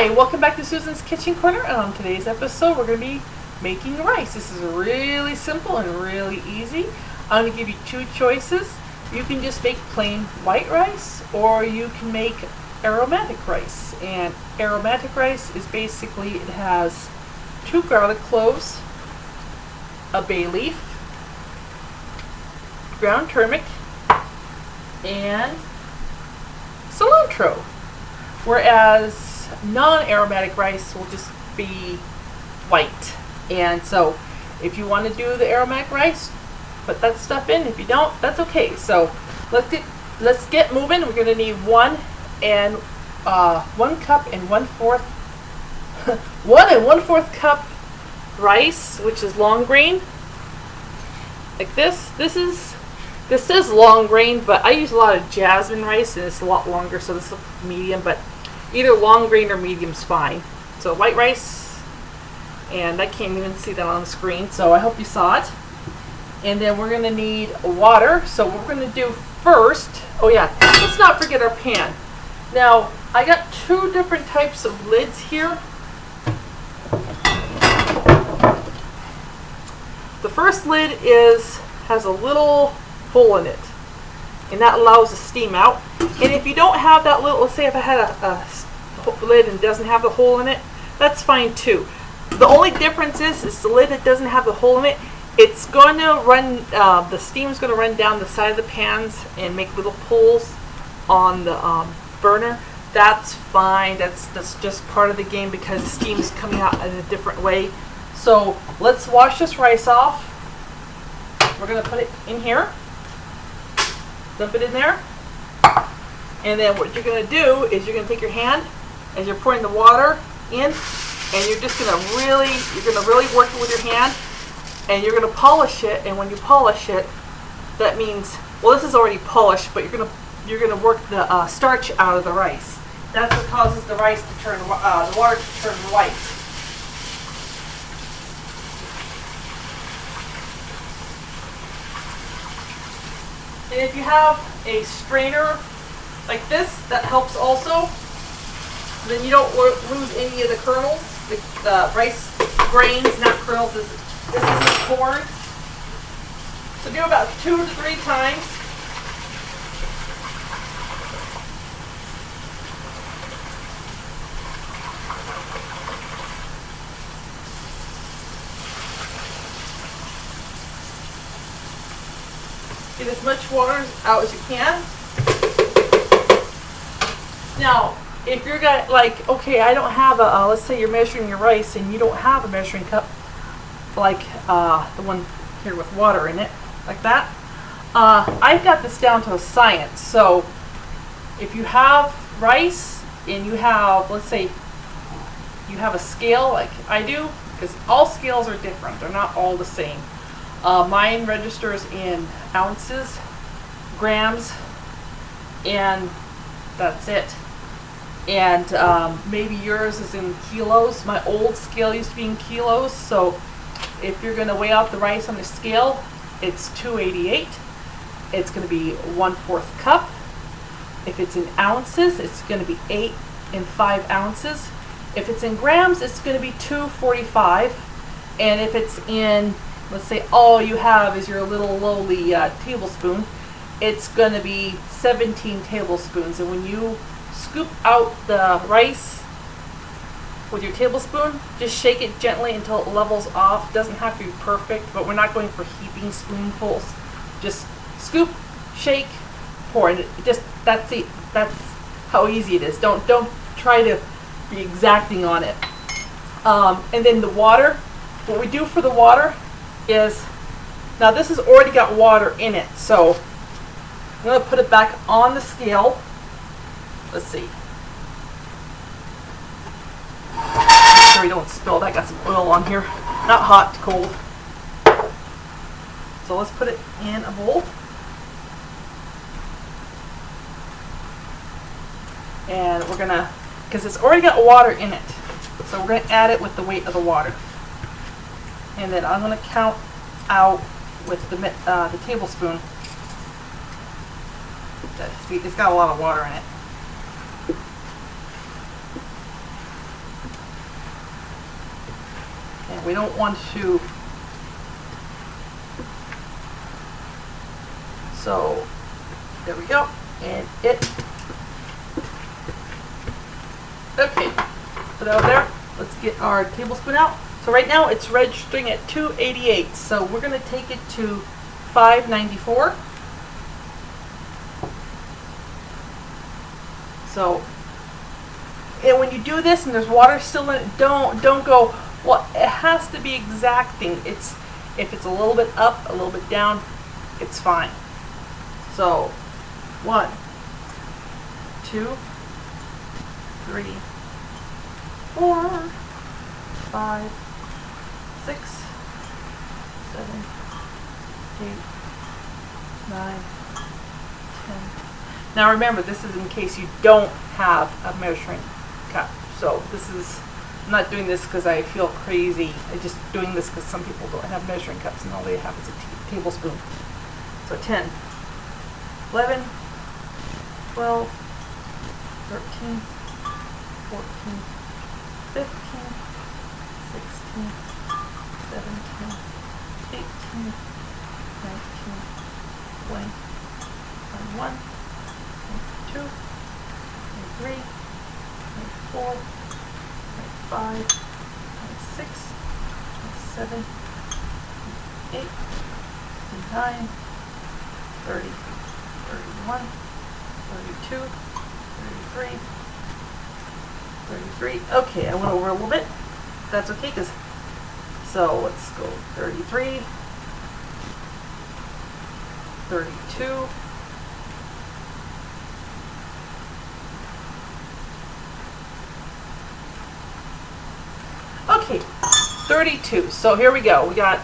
Hi, welcome back to Susan's Kitchen Corner, and on today's episode we're going to be making rice. This is really simple and really easy. I'm going to give you two choices. You can just make plain white rice, or you can make aromatic rice. And aromatic rice is basically, it has 2 garlic cloves, a bay leaf, ground turmeric, and cilantro. Whereas non-aromatic rice will just be white. And so if you want to do the aromatic rice, put that stuff in. If you don't, that's okay. So let's get moving. We're going to need 1 cup and 1/4 cup rice, which is long grain, like this. This says long grain, but I use a lot of jasmine rice and it's a lot longer, so this is medium, but either long grain or medium's fine. So white rice, and I can't even see that on the screen, so I hope you saw it. And then we're going to need water. So what we're going to do first, oh yeah, let's not forget our pan. Now, I got 2 different types of lids here. The first lid has a little hole in it, and that allows the steam out. And if you don't have that little, let's say if I had a lid and doesn't have the hole in it, that's fine too. The only difference is the lid that doesn't have the hole in it, it's going to run, the steam is going to run down the side of the pans and make little pools on the burner. That's fine. That's just part of the game because the steam is coming out in a different way. So let's wash this rice off. We're going to put it in here. Dump it in there. And then what you're going to do is you're going to take your hand as you're pouring the water in, and you're just going to really work it with your hand, and you're going to polish it. And when you polish it, that means, well, this is already polished, but you're going to work the starch out of the rice. That's what causes the rice to turn, the water to turn white. And if you have a strainer like this, that helps also. Then you don't lose any of the kernels, the rice grains, not kernels. This isn't corn. So do about 2 to 3 times. Get as much water out as you can. Now, if you're like, okay, I don't have a, let's say you're measuring your rice and you don't have a measuring cup like the one here with water in it, like that. I've got this down to a science. So if you have rice and you have, let's say you have a scale like I do, because all scales are different. They're not all the same. Mine registers in ounces, grams, and that's it. And maybe yours is in kilos. My old scale used to be in kilos, so if you're going to weigh out the rice on the scale, it's 288. It's going to be 1/4 cup. If it's in ounces, it's going to be 8 and 5 ounces. If it's in grams, it's going to be 245. And if it's in, let's say all you have is your little lowly tablespoon, it's going to be 17 tablespoons. And when you scoop out the rice with your tablespoon, just shake it gently until it levels off. It doesn't have to be perfect, but we're not going for heaping spoonfuls. Just scoop, shake, pour, and that's how easy it is. Don't try to be exacting on it. And then the water, what we do for the water is, now this has already got water in it, so I'm going to put it back on the scale. Let's see. Make sure we don't spill it. I got some oil on here. Not hot, cold. So let's put it in a bowl. And we're going to, because it's already got water in it, so we're going to add it with the weight of the water. And then I'm going to count out with the tablespoon. See, it's got a lot of water in it. and we don't want to. So there we go, and it. Okay, put it out there. Let's get our tablespoon out. So right now it's registering at 288. So we're going to take it to 594. So, and when you do this and there's water still in it, don't go, well, it has to be exacting. If it's a little bit up, a little bit down, it's fine. So 1, 2, 3, 4, 5, 6, 7, 8, 9, 10. Now remember, this is in case you don't have a measuring cup. So this is, I'm not doing this because I feel crazy. I'm just doing this because some people don't have measuring cups and all they have is a tablespoon. So 10, 11, 12, 13, 14, 15, 16, 17, 18, 19, 20, 21, 22, 23, 24, 25, 26, 27, 28, 29, 30, 31, 32, 33, 33. Okay, I went over a little bit. That's okay, because so let's go 33, 32, 32. So here we go. We got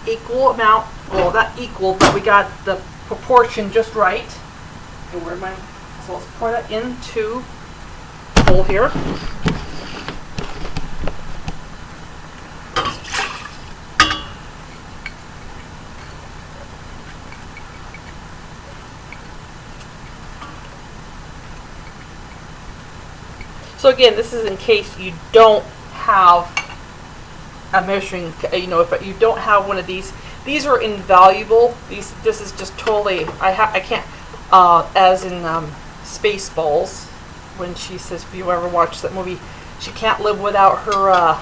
equal amount. Well, not equal, but we got the proportion just right. And where am I? So let's pour that into the bowl here. So again, this is in case you don't have a measuring, if you don't have one of these are invaluable. This is just totally, I can't, as in Spaceballs, when she says, if you ever watched that movie, she can't live without her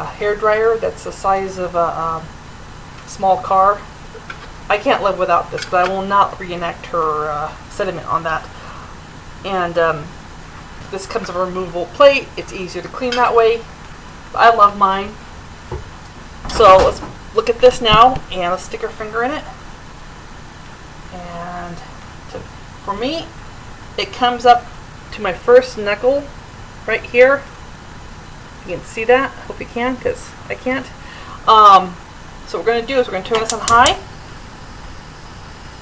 hair dryer that's the size of a small car. I can't live without this, but I will not reenact her sentiment on that. And this comes with a removable plate. It's easier to clean that way. I love mine. So let's look at this now, and let's stick our finger in it. And for me, it comes up to my first knuckle right here. You can see that. I hope you can, because I can't. So what we're going to do is we're going to turn this on high.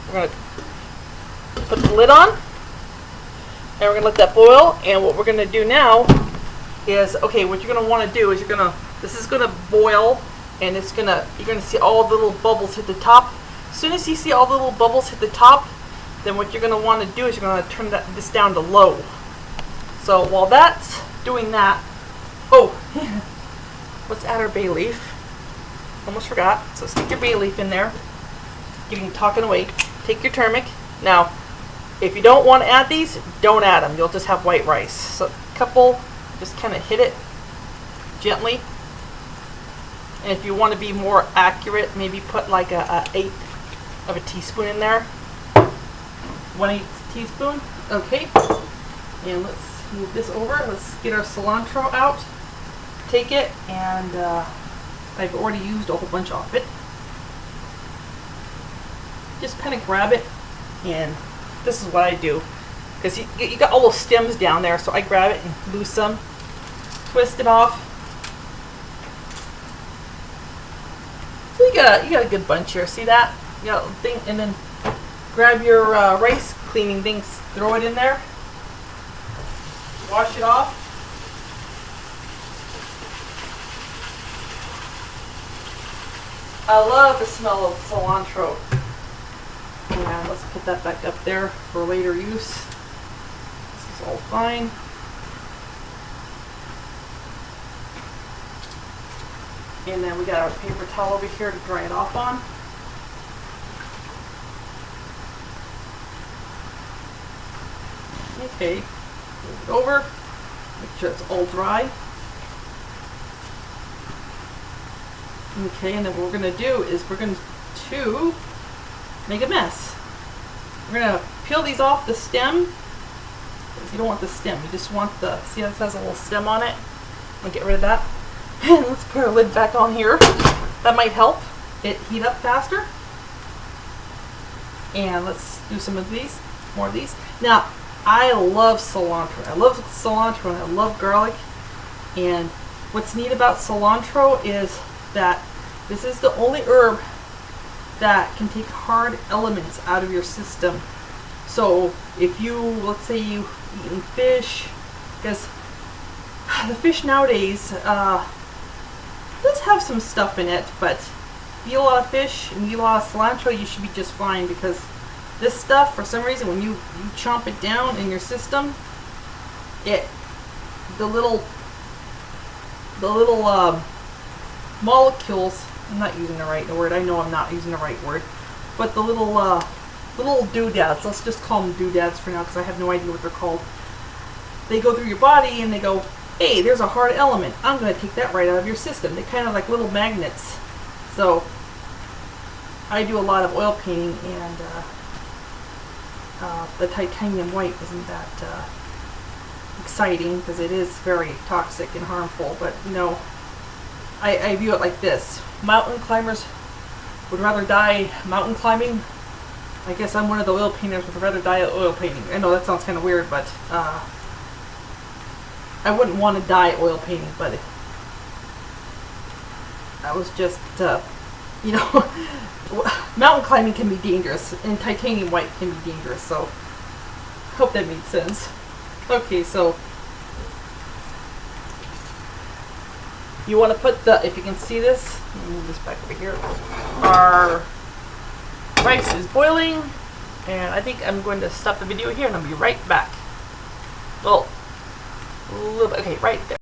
We're going to put the lid on, and we're going to let that boil. And what we're going to do now is, okay, what you're going to want to do is this is going to boil, and you're going to see all the little bubbles hit the top. As soon as you see all the little bubbles hit the top, then what you're going to want to do is you're going to turn this down to low. So while that's doing that, let's add our bay leaf. Almost forgot. So stick your bay leaf in there. Getting talking away. Take your turmeric. Now, if you don't want to add these, don't add them. You'll just have white rice. So a couple, just kind of hit it gently. And if you want to be more accurate, maybe put like a eighth of a teaspoon in there. 1/8 teaspoon. Okay. And let's move this over. Let's get our cilantro out. Take it, and I've already used a whole bunch of it. Just kind of grab it, and this is what I do, because you got all those stems down there, so I grab it and loose them, twist it off. So you got a good bunch here. See that? You got a thing, and then grab your rice cleaning things, throw it in there, wash it off. I love the smell of cilantro. And let's put that back up there for later use. This is all fine. And then we got our paper towel over here to dry it off on. Okay, move it over, make sure it's all dry. Okay, and then what we're going to do is we're going to make a mess. We're going to peel these off the stem. You don't want the stem, you just want the, see how this has a little stem on it? I'll get rid of that. And let's put our lid back on here. That might help it heat up faster. And let's do some of these, more of these. Now, I love cilantro. I love cilantro and I love garlic. And what's neat about cilantro is that this is the only herb that can take hard elements out of your system. So if you, let's say you've eaten fish, because the fish nowadays does have some stuff in it, but if you eat a lot of fish and you eat a lot of cilantro, you should be just fine, because this stuff, for some reason, when you chomp it down in your system, the little molecules, I'm not using the right word, I know I'm not using the right word, but the little doodads, let's just call them doodads for now because I have no idea what they're called. They go through your body and they go, hey, there's a hard element, I'm going to take that right out of your system. They're kind of like little magnets. So I do a lot of oil painting, and the titanium white isn't that exciting because it is very toxic and harmful, but you know, I view it like this. Mountain climbers would rather die mountain climbing. I guess I'm one of the oil painters would rather die oil painting. I know that sounds kind of weird, but I wouldn't want to die oil painting, but I was just, you know, mountain climbing can be dangerous, and titanium white can be dangerous, so hope that made sense. Okay, so you want to put the, if you can see this, let me move this back over here. Our rice is boiling, and I think I'm going to stop the video here and I'll be right back. Well, a little bit, okay, right there.